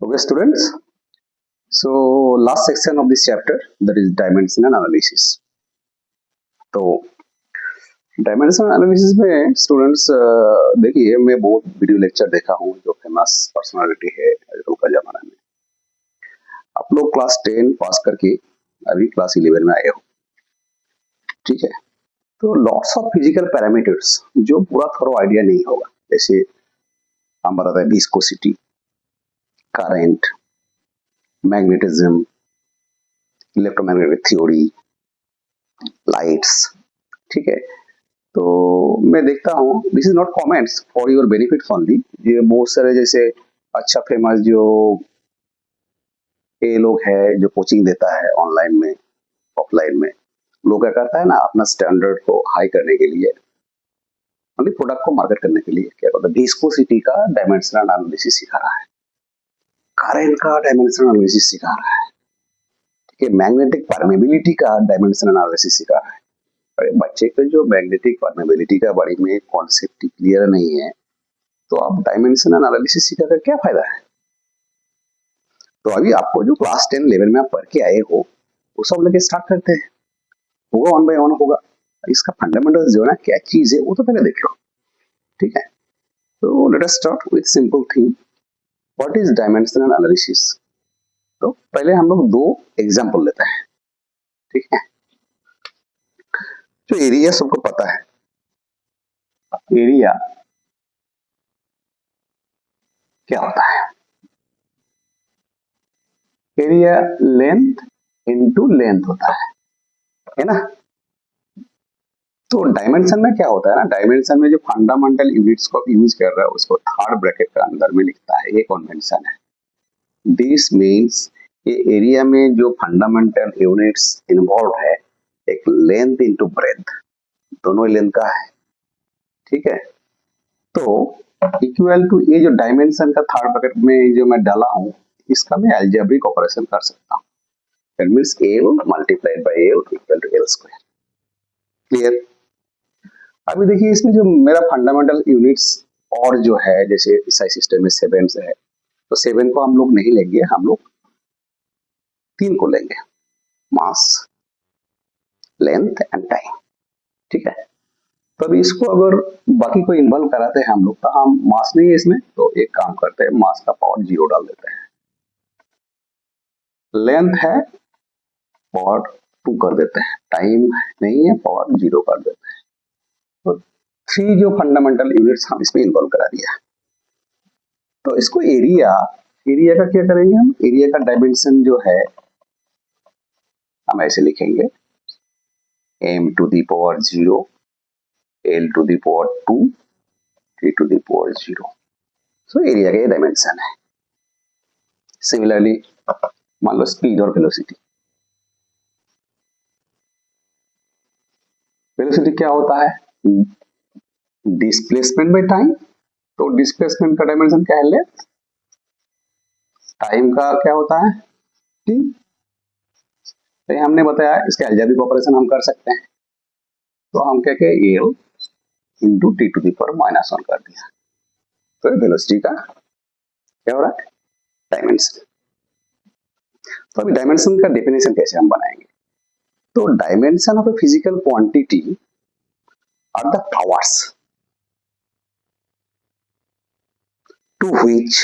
Okay, students. So, last section of this chapter, that is dimensional analysis. तो dimensional analysis में students देखिए, मैं बहुत वीडियो लेक्चर देखा हूँ जो फेमस पर्सनालिटी है आजकल का जमाना में। आप लोग क्लास 10 पास करके अभी क्लास 11 में आए हो, ठीक है। तो लॉट्स ऑफ फिजिकल पैरामीटर्स जो पूरा थोड़ा आइडिया नहीं होगा, जैसे हम बताते हैं viscosity, current, magnetism, electromagnetic theory, lights, ठीक है। तो मैं देखता हूँ, this is not comments for your benefit only. ये बहुत सारे जैसे अच्छा फेमस जो ये लोग है जो कोचिंग देता है ऑनलाइन में ऑफलाइन में, लोग क्या करता है ना, अपना स्टैंडर्ड को हाई करने के लिए, ओनली प्रोडक्ट को मार्केट करने के लिए क्या करता है, विस्कोसिटी का डायमेंशनल एनालिसिस सिखा रहा है, करंट का डायमेंशनल एनालिसिस सिखा रहा है, ठीक है, मैग्नेटिक परमेबिलिटी का डायमेंशनल एनालिसिस सिखा रहा है। अरे बच्चे के जो मैग्नेटिक परमेबिलिटी का बारे में कॉन्सेप्ट क्लियर नहीं है, तो आप डायमेंशनल एनालिसिस सीखा कर क्या फायदा है। तो अभी आपको जो क्लास 10 लेवल में आप पढ़ के आए हो वो सब लेके स्टार्ट करते हैं, होगा वन बाय वन होगा। इसका फंडामेंटल जो है ना, क्या चीज है वो तो पहले देख लो, ठीक है। तो let us start with simple thing, what is dimensional analysis. तो पहले हम लोग दो एग्जांपल लेते हैं, ठीक है। जो एरिया सबको पता है, एरिया क्या होता है, एरिया लेंथ इनटू लेंथ होता है ना। तो डायमेंशन में क्या होता है ना, डायमेंशन में जो फंडामेंटल यूनिट्स को यूज कर रहा है उसको थर्ड ब्रैकेट के अंदर में लिखता है, ये कन्वेंशन है। दिस मीन्स ये एरिया में जो फंडामेंटल यूनिट्स इन्वॉल्व है, एक लेंथ इनटू ब्रेथ, दोनों लेंथ का है, ठीक है। तो इक्वल टू ये जो डायमेंशन का थर्ड ब्रैकेट में जो मैं डाला हूँ, इसका मैं अलजेब्रिक ऑपरेशन कर सकता हूँ। That means L multiplied by L equal to L square. Clear. अभी देखिए, इसमें जो मेरा फंडामेंटल यूनिट्स और जो है, जैसे SI सिस्टम में 7 है, तो 7 को हम लोग नहीं लेंगे, हम लोग 3 को लेंगे, मास, लेंथ एंड टाइम, ठीक है। तो अभी इसको अगर बाकी को इन्वॉल्व कराते हैं हम लोग, तो हम मास नहीं है इसमें, तो एक काम करते हैं, मास का पावर 0 डाल देते हैं, लेंथ है पावर 2 कर देते हैं, टाइम नहीं है पावर 0 कर देते हैं। तो 3 जो फंडामेंटल यूनिट्स हम इसमें इन्वॉल्व करा दिया। तो इसको एरिया, एरिया का क्या करेंगे हम, एरिया का डायमेंशन जो है हम ऐसे लिखेंगे, m to the power 0, l to the power 2, t to the power 0। So area का ये डायमेंशन है। सिमिलरली मान लो स्पीड और वेलोसिटी, वेलोसिटी क्या होता है, डिस्प्लेसमेंट बाय टाइम। तो डिस्प्लेसमेंट का डायमेंशन क्या है, लेंथ, टाइम का क्या होता है t। तो हमने बताया इसके अलजेब्रिक ऑपरेशन हम कर सकते हैं, तो हम क्या कहें, l into T to the power -1 कर दिया। तो वेलोसिटी का क्या हो रहा है, डायमेंशन। तो अभी डायमेंशन का डेफिनेशन कैसे हम बनाएंगे। तो dimension of a physical quantity are the powers to which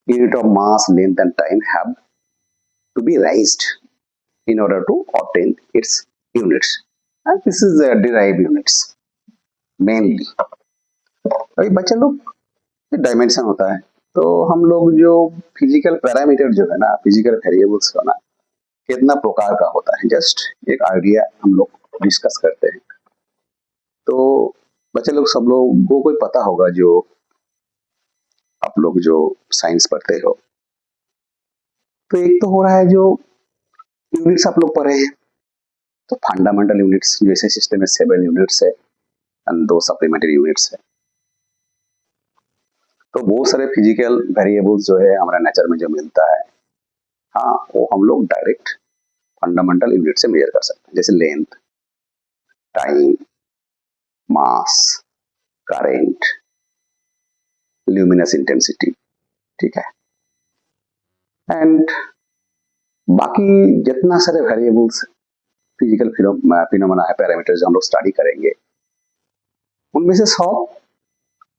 unit of mass, length and time have to be raised in order to obtain its units, and this is the derived units mainly। अभी बच्चे लोग dimension होता है, तो हम लोग जो physical parameter जो है ना, फिजिकल वेरिएबल्स का ना, कितना प्रकार का होता है, जस्ट एक आइडिया हम लोग डिस्कस करते हैं। तो बच्चे लोग सब लोगों को कोई पता होगा, जो आप लोग जो साइंस पढ़ते हो, तो एक तो हो रहा है जो यूनिट्स आप लोग पढ़े हैं, तो फंडामेंटल यूनिट्स जैसे सिस्टम में 7 यूनिट्स है एंड 2 सप्लीमेंट्री यूनिट्स है। तो बहुत सारे फिजिकल वेरिएबल्स जो है हमारा नेचर में जो मिलता है, हाँ, वो हम लोग डायरेक्ट फंडामेंटल यूनिट से मेजर कर सकते हैं, जैसे लेंथ, टाइम, मास, करंट, ल्यूमिनस इंटेंसिटी, ठीक है। एंड बाकी जितना सारे वेरिएबल्स फिजिकल फिनोमेना है, पैरामीटर्स जो हम लोग स्टडी करेंगे, उनमें से 100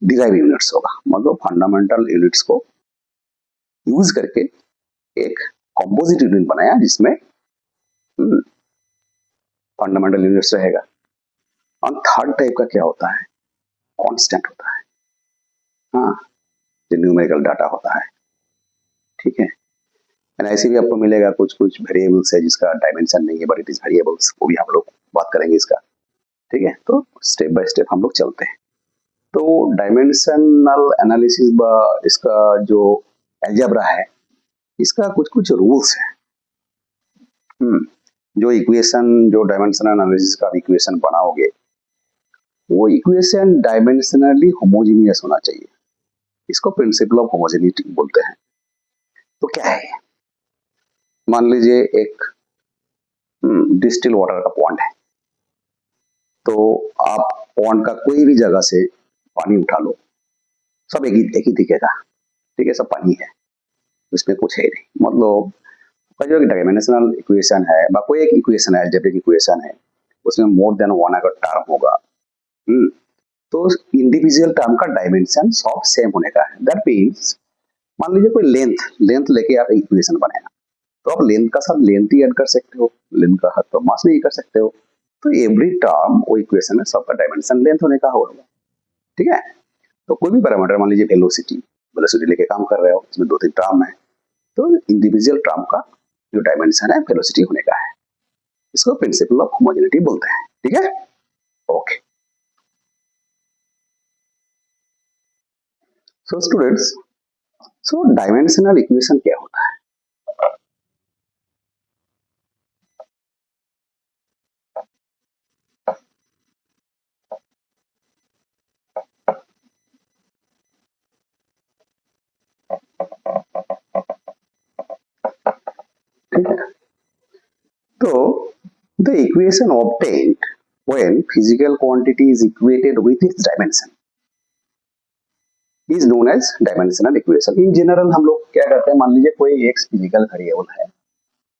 डिराइव यूनिट्स होगा। मतलब फंडामेंटल यूनिट्स को यूज करके एक कंपोजिट यूनिट बनाया जिसमें फंडामेंटल यूनिट्स रहेगा। और थर्ड टाइप का क्या होता है, कांस्टेंट होता है, हाँ, जो न्यूमेरिकल डाटा होता है, ठीक है। एंड ऐसे भी आपको मिलेगा कुछ कुछ वेरिएबल्स है जिसका डायमेंशन नहीं है बट इट इज वेरिएबल्स, वो भी हम लोग बात करेंगे इसका, ठीक है। तो स्टेप बाय स्टेप हम लोग चलते हैं। तो डायमेंशनल एनालिसिस इसका जो अलजेब्रा है, इसका कुछ कुछ रूल्स है। जो इक्वेशन, जो डायमेंशनल एनालिसिस का इक्वेशन बनाओगे, वो इक्वेशन डायमेंशनली होमोजेनियस होना चाहिए। इसको प्रिंसिपल ऑफ होमोजेनिटी बोलते हैं। तो क्या है, मान लीजिए एक डिस्टिल वाटर का पॉन्ड है, तो आप पॉन्ड का कोई भी जगह से पानी उठा लो, सब एक ही दिखेगा, ठीक है, सब पानी है, उसमें कुछ है नहीं। मतलब जो डायमेंशनल इक्वेशन है, कोई एक इक्वेशन है, अलजेब्रिक इक्वेशन है, उसमें मोर देन वन अगर टर्म होगा, तो इंडिविजुअल टर्म का डायमेंशन सब सेम होने का है। दैट मीन्स मान लीजिए कोई लेंथ लेके आप इक्वेशन बनाया, तो आप लेंथ का साथ लेंथ ही ऐड कर सकते हो, लेंथ का साथ तो मास नहीं कर सकते हो। तो एवरी टर्म वो इक्वेशन में सबका डायमेंशन लेंथ होने का होगा, ठीक है। तो कोई भी पैरामीटर, मान लीजिए वेलोसिटी लेके काम कर रहे हो, इसमें 2-3 टर्म है, तो इंडिविजुअल टर्म का जो डायमेंशन है वेलोसिटी होने का है। इसको प्रिंसिपल ऑफ होमोजेनिटी बोलते हैं, ठीक है। ओके, सो स्टूडेंट्स, सो डायमेंशनल इक्वेशन क्या होता है? ठीक है, तो the equation obtained when physical quantity is equated with its dimension is known as dimensional equation. In general हम लोग क्या करते हैं, मान लीजिए कोई एक फिजिकल वेरिएबल है,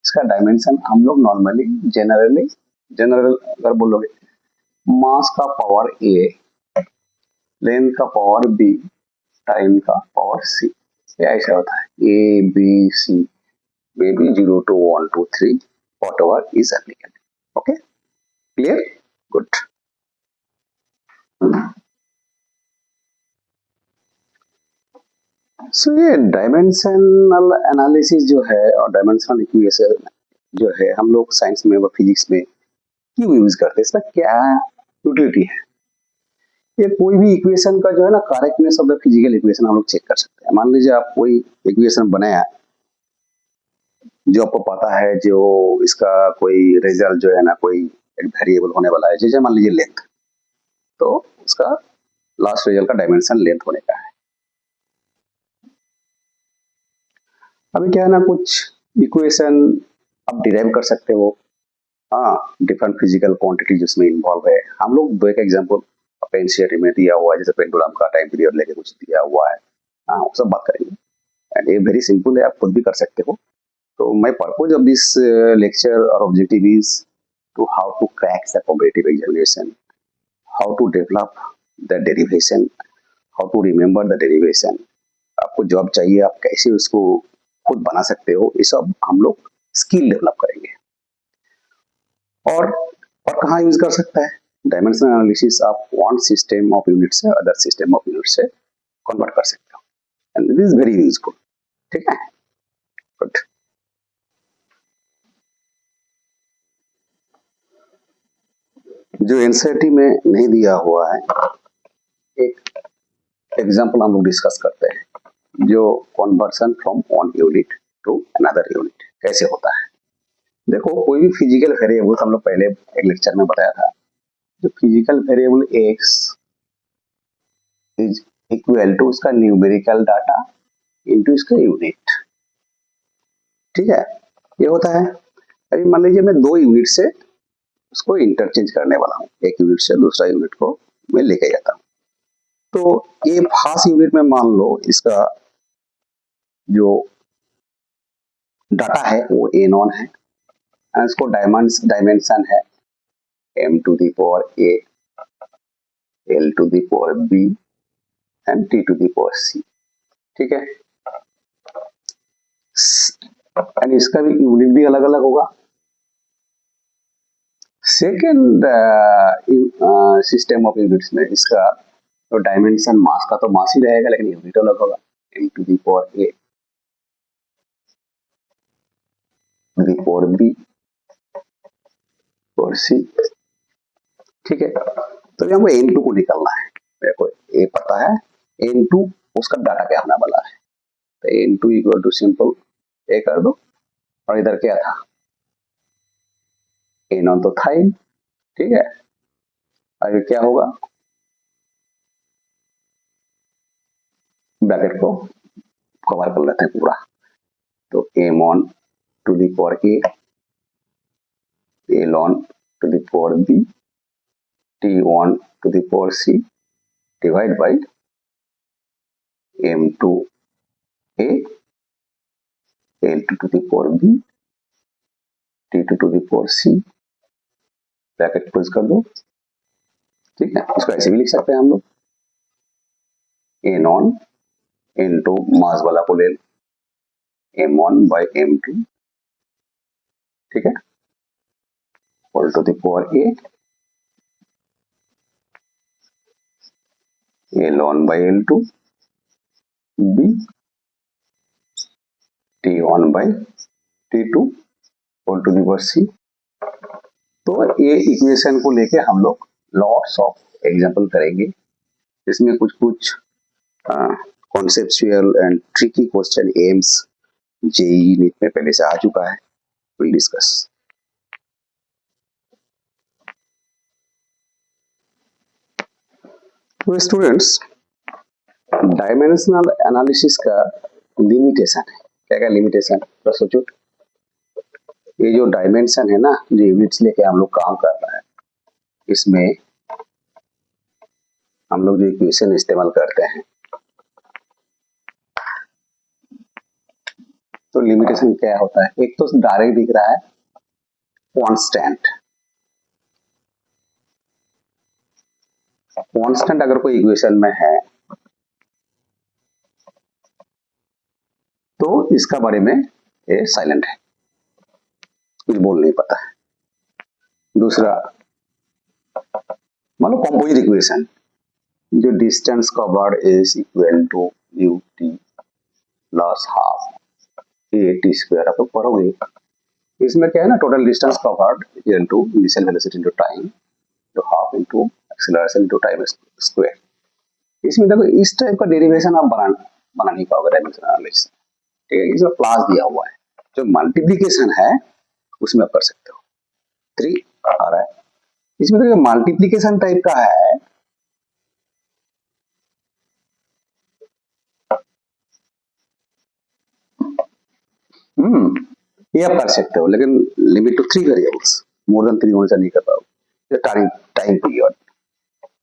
इसका डायमेंशन हम लोग नॉर्मली जनरल अगर बोलोगे, मास का पावर a, लेंथ का पावर b, टाइम का पावर c, ऐसा होता है a b c, may be 0 to 1 2 3 whatever is applicable. Okay, clear? Good. सो ये डायमेंशनल एनालिसिस जो है और डायमेंशनल इक्वेशन जो है, हम लोग साइंस में व फिजिक्स में क्यों यूज करते हैं, इसका क्या यूटिलिटी है? ये कोई भी इक्वेशन का जो है ना, correctness of the physical equation हम लोग चेक कर सकते हैं। मान लीजिए आप कोई इक्वेशन बनाया जो आपको पता है, जो इसका कोई रिजल्ट जो है ना, कोई एक वेरिएबल होने वाला है, जैसे मान लीजिए लेंथ, तो उसका लास्ट रिजल्ट का डायमेंशन लेंथ होने का है। अभी क्या है ना, कुछ इक्वेशन आप डिराइव कर सकते हो, हाँ, डिफरेंट फिजिकल क्वांटिटी जिसमें इन्वॉल्व है। हम लोग दो एक एग्जांपल पेंसियर में दिया हुआ है, जैसे पेंडुलम का टाइम पीरियड लेके कुछ दिया हुआ है, हाँ, वो सब बात करेंगे। एंड ये वेरी सिंपल है, आप खुद भी कर सकते हो। तो my purpose of this lecture और objective is to how to crack the competitive examination, how to develop the derivation, how to remember the derivation. आपको जॉब चाहिए, आप कैसे उसको खुद बना सकते हो, ये सब हम लोग स्किल डेवलप करेंगे। और कहाँ यूज कर सकता है डायमेंशनल एनालिसिस? आप वन सिस्टम ऑफ यूनिट से अदर सिस्टम ऑफ यूनिट से कन्वर्ट कर सकते हो, and this is very useful, ठीक है। गुड। जो एनसीईआरटी में नहीं दिया हुआ है, एक एग्जांपल हम लोग डिस्कस करते हैं, जो conversion from one unit to another unit कैसे होता है। देखो, कोई भी फिजिकल वेरिएबल हम लोग पहले एक लेक्चर में बताया था, जो physical variable x is equal to उसका न्यूमेरिकल डाटा इनटू इसका यूनिट, ठीक है, ये होता है। अभी मान लीजिए मैं 2 यूनिट से उसको इंटरचेंज करने वाला हूँ, एक यूनिट से दूसरा यूनिट को मैं लेके जाता हूँ। तो ये फर्स्ट यूनिट में मान लो इसका जो डाटा है वो ए नॉन है, और इसको डायमेंशन है m to the power a, l to the power b and t to the power c। ठीक है, एंड इसका भी यूनिट भी अलग अलग होगा। सेकेंड सिस्टम ऑफ यूनिट्स में इसका तो डायमेंशन मास का तो मास ही रहेगा, लेकिन यूनिट अलग होगा, m to the power a to the power b और c। ठीक है, तो हमको n2 को निकालना है, मेरे को a पता है, n2 उसका डाटा क्या आने वाला है, तो n2 equal to simple a कर दो, और इधर क्या था a नॉन तो था ही। ठीक है, आगे क्या होगा, ब्रैकेट को कवर कर लेते हैं पूरा, तो a on to the power a, a on to the power b, t on to the power c divide by m2 a, l2 to the power b, t2 to the power c, bracket close कर दो। ठीक है, इसको ऐसे भी लिख सकते हैं हम लोग, a नॉन इनटू मास वाला को ले m1 बाय m2, ठीक है, whole to the power a, l1 by l2 b, t1 by t2 whole to the power c। तो ये इक्वेशन को लेके हम लोग लॉट्स ऑफ एग्जांपल करेंगे, इसमें कुछ कुछ conceptual and tricky question AIIMS JEE NEET में पहले से आ चुका है, विल डिस्कस। तो स्टूडेंट्स, डायमेंशनल एनालिसिस का लिमिटेशन है, क्या क्या लिमिटेशन, तो सोचो ये जो डायमेंशन है ना, जो यूनिट्स लेके हम लोग काम कर रहे हैं, इसमें हम लोग जो इक्वेशन इस्तेमाल करते हैं, तो लिमिटेशन क्या होता है, एक तो डायरेक्ट दिख रहा है कांस्टेंट, कांस्टेंट अगर कोई इक्वेशन में है तो इसका बारे में ये साइलेंट है, कुछ बोल नहीं पता है। दूसरा, मान लो कंपोजिट इक्वेशन, जो distance covered is equal to u t plus half a t square, आप लोग पढ़ोगे, इसमें क्या है ना, total distance covered equal to initial velocity into time तो half into acceleration into time square. इसमें देखो इस टाइप का डेरिवेशन आप बना नहीं पाओगे डायमेंशन एनालिसिस, ठीक है, इसमें क्लास दिया हुआ है, जो मल्टीप्लिकेशन है उसमें आप कर सकते हो। 3 आ रहा है, इसमें तो मल्टीप्लिकेशन टाइप का है, ये आप कर सकते हो, लेकिन limit to 3 variables, more than 3 होने से नहीं कर पाओगे। Time period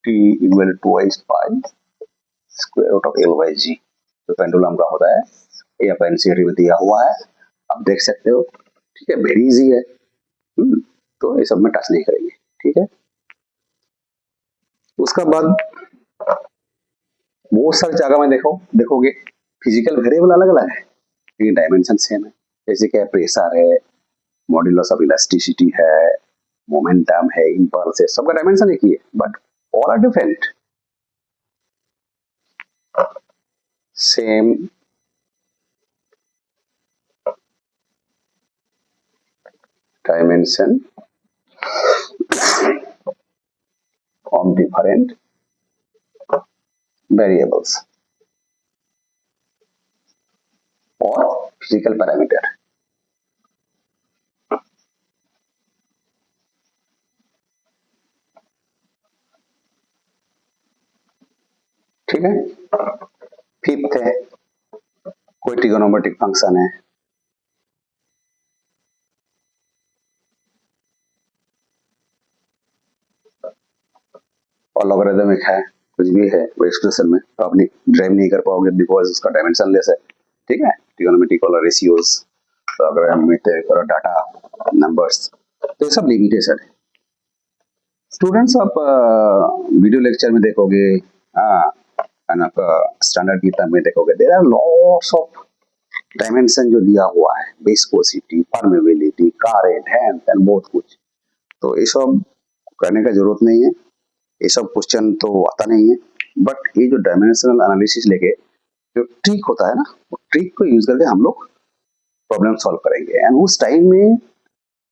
t equal to wise pi square root of l by g, तो पेंडुलम का होता है, ये आप एनसीईआरटी में दिया हुआ है, आप देख सकते हो। ठीक है, वेरी इजी है, तो ये सब में टच नहीं करेंगे। ठीक है, उसका बाद बहुत सारी जगह में देखोगे फिजिकल वेरिएबल अलग अलग है, लेकिन डायमेंशन सेम है। जैसे क्या प्रेशर है, मॉड्यूलस ऑफ इलास्टिसिटी है, मोमेंटम है, इंपल्स है, सबका डायमेंशन एक ही है, but all are different. Same dimension of different variables और फिजिकल पैरामीटर। ठीक है, फिफ्थ है कोई ट्रिगोनोमेट्रिक फंक्शन है, और लॉगरिथमिक है, कुछ भी है वो एक्सप्रेशन में तो आप ड्राइव नहीं कर पाओगे बिकॉज उसका डायमेंशन लेस है। ठीक है, ट्रिगोनोमेट्रिक और रेशियोज तो अगर हम करो डाटा नंबर्स, तो ये सब लिमिटेशन है। स्टूडेंट्स आप वीडियो लेक्चर में देखोगे, स्टैंडर्ड गीता में देखोगे, there are lots of dimension जो दिया हुआ है, viscosity, permeability, current, health and बहुत कुछ। तो ये सब करने का जरूरत नहीं है, ये सब क्वेश्चन तो आता नहीं है। बट ये जो डायमेंशनल एनालिसिस लेके जो ट्रिक होता है ना, वो ट्रिक को यूज करके हम लोग प्रॉब्लम सॉल्व करेंगे, एंड उस टाइम में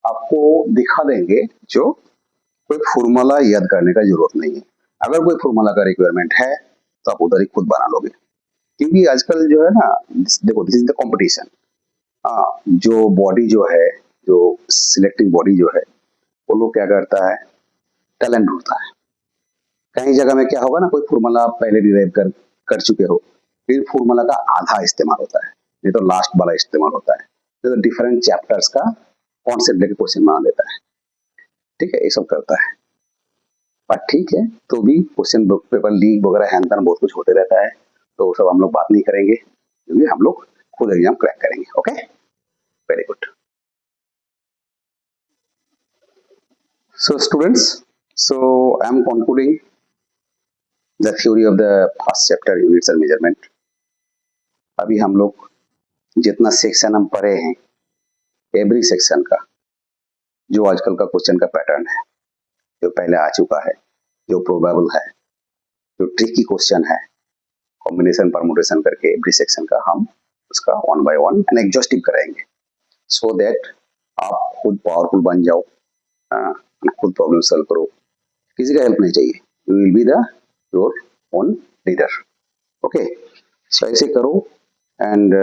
आपको दिखा देंगे जो कोई फॉर्मूला याद करने का जरूरत नहीं है। अगर कोई फॉर्मूला का रिक्वायरमेंट है तो आप उधर ही खुद बना लोगे, क्योंकि आजकल जो है ना, देखो दिस इज द कंपटीशन। जो बॉडी जो है, जो सिलेक्टिंग बॉडी जो है, वो लोग क्या करता है, टैलेंट ढूंढता है। कई जगह में क्या होगा ना, कोई फॉर्मूला आप पहले डिराइव कर चुके हो, फिर फॉर्मूला का आधा इस्तेमाल होता है, नहीं तो लास्ट वाला इस्तेमाल होता है, तो डिफरेंट चैप्टर्स का कॉन्सेप्ट लेके क्वेश्चन बना देता है। ठीक है, ये सब करता है। पर ठीक है, तो भी क्वेश्चन पेपर लीक वगैरह हैन तैन बहुत कुछ होते रहता है, तो वो सब हम लोग बात नहीं करेंगे, क्योंकि हम लोग खुद एग्जाम क्रैक करेंगे। Okay, very good. So students, so I am concluding the theory of the first chapter units and measurement. अभी हम लोग जितना सेक्शन हम पढ़े हैं, एवरी सेक्शन का जो आजकल का क्वेश्चन का पैटर्न है, जो पहले आ चुका है, जो प्रोबेबल है, जो ट्रिकी क्वेश्चन है, कॉम्बिनेशन परमुटेशन करके एवरी सेक्शन का हम उसका one by one and exhaustive कराएंगे, सो दैट आप खुद पावरफुल बन जाओ, खुद प्रॉब्लम सॉल्व करो, किसी का हेल्प नहीं चाहिए, you will be the your own leader. Okay, so ऐसे करो, and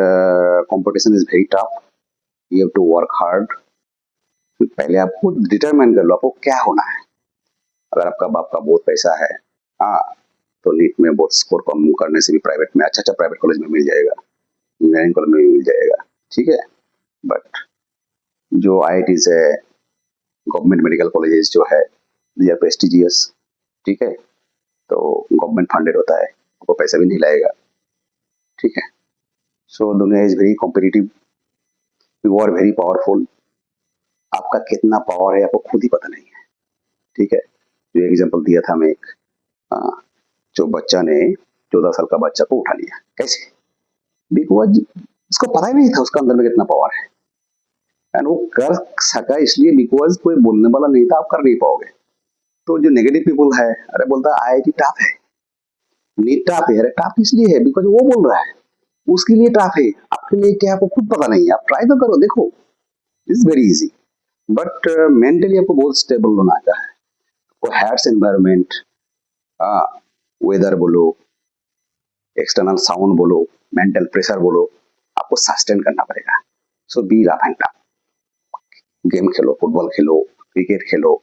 competition is very tough, you have to work hard. पहले आपको डिटरमाइन कर लो आपको क्या होना है। अगर आपका बाप का बहुत पैसा है, तो नीट में बहुत स्कोर कम करने से भी प्राइवेट में अच्छा प्राइवेट कॉलेज में मिल जाएगा, इंजीनियरिंग कॉलेज में भी मिल जाएगा। ठीक है, बट जो IITs है, गवर्नमेंट मेडिकल कॉलेजेस जो है, दे आर प्रेस्टिजियस। ठीक है, तो गवर्नमेंट फंडेड होता है, आपको पैसा भी नहीं लाएगा। ठीक है, सो दुनिया is very competitive, you are very powerful. आपका कितना पावर है आपको खुद ही पता नहीं है। ठीक है, जो एग्जाम्पल दिया था मैं एक, जो बच्चा ने 14 साल का बच्चा को उठा लिया, कैसे? बिकॉज उसको पता ही नहीं था उसका अंदर में कितना पावर है, एंड वो कर सका इसलिए बिकॉज कोई बोलने वाला नहीं था, आप कर नहीं पाओगे। तो जो नेगेटिव पीपल है, अरे बोलता है IIT टफ है, नीट टफ है, अरे टफ इसलिए है बिकॉज वो बोल रहा है, उसके लिए टफ है, आपके लिए क्या आपको खुद पता नहीं है, आप ट्राई तो करो, देखो, it's very easy. But mentally आपको बहुत स्टेबल होना आता है, वो हैट्स एनवायरमेंट, वेदर बोलो, एक्सटर्नल साउंड बोलो, मेंटल प्रेशर बोलो, आपको सस्टेन करना पड़ेगा। So be rough and tough, game खेलो, फुटबॉल खेलो, क्रिकेट खेलो,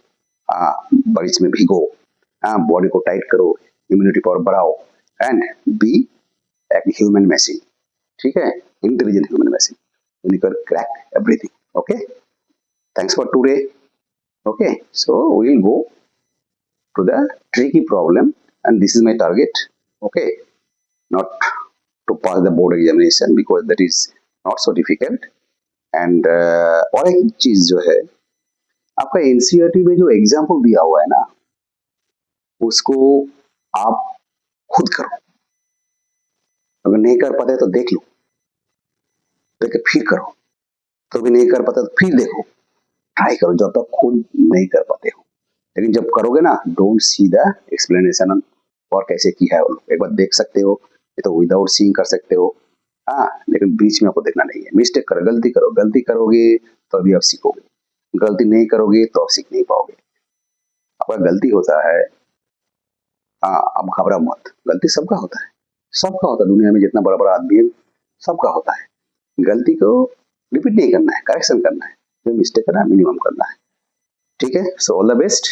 बारिश में भीगो, बॉडी को टाइट करो, इम्यूनिटी पावर बढ़ाओ, एंड बी एक ह्यूमन मशीन। ठीक है, intelligent human machine, you can crack everything. Okay, thanks for today. Okay, so we will go to the tricky problem, and this is my target. Okay, not to pass the board examination because that is not so difficult. And और एक चीज जो है, आपका NCERT में जो example दिया हुआ है ना, उसको आप खुद करो। अगर नहीं कर पाते तो देख लो, देख फिर करो, तो भी नहीं कर पाते तो फिर देखो, ट्राई करो जब तक खुद नहीं कर पाते हो। लेकिन जब करोगे ना, डोंट सी द एक्सप्लेनेशन और कैसे की है, एक बार देख सकते हो, ये तो विदाउट सीइंग कर सकते हो, लेकिन बीच में आपको देखना नहीं है। मिस्टेक करो, गलती करोगे तो अभी आप सीखोगे, गलती नहीं करोगे तो आप सीख नहीं पाओगे। आपका गलती होता है, आप घबरा मत, गलती सबका होता है, दुनिया में जितना बड़ा बड़ा आदमी है सबका होता है। गलती को रिपीट नहीं करना है, करेक्शन करना है, जो मिस्टेक करना है मिनिमम करना है। ठीक है, सो ऑल द बेस्ट।